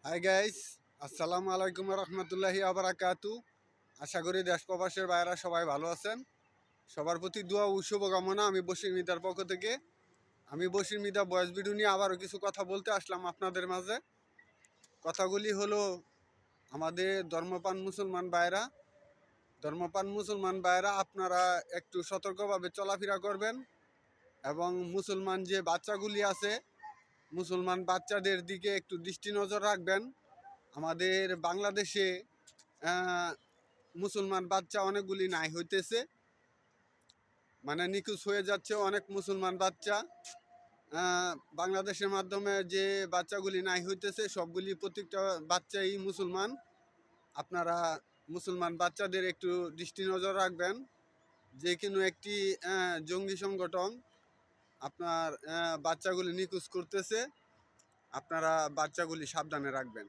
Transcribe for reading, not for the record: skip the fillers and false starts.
Hi guys, আসসালামু আলাইকুম রহমতুল্লাহি আবরাকাতু। আশা করি দেশ প্রবাসের বাইরা সবাই ভালো আছেন। সবার প্রতি দোয়া ও শুভকামনা। আমি বশির মিদার পক্ষ থেকে বশির মিদা বয়স ভিডিও নিয়ে আবারও কিছু কথা বলতে আসলাম আপনাদের মাঝে। কথাগুলি হলো আমাদের ধর্মপান মুসলমান ভাইরা আপনারা একটু সতর্কভাবে চলাফেরা করবেন এবং মুসলমান যে বাচ্চাগুলি আছে মুসলমান বাচ্চাদের দিকে একটু দৃষ্টি নজর রাখবেন। আমাদের বাংলাদেশে মুসলমান বাচ্চা অনেকগুলি নাই হইতেছে, মানে নিখোঁজ হয়ে যাচ্ছে অনেক মুসলমান বাচ্চা। বাংলাদেশের মাধ্যমে যে বাচ্চাগুলি নাই হইতেছে সবগুলি প্রত্যেকটা বাচ্চাই মুসলমান। আপনারা মুসলমান বাচ্চাদের একটু দৃষ্টি নজর রাখবেন। যে কোনো একটি জঙ্গি সংগঠন আপনার বাচ্চাগুলি নিখোঁজ করতেছে, আপনারা বাচ্চাগুলি সাবধানে রাখবেন।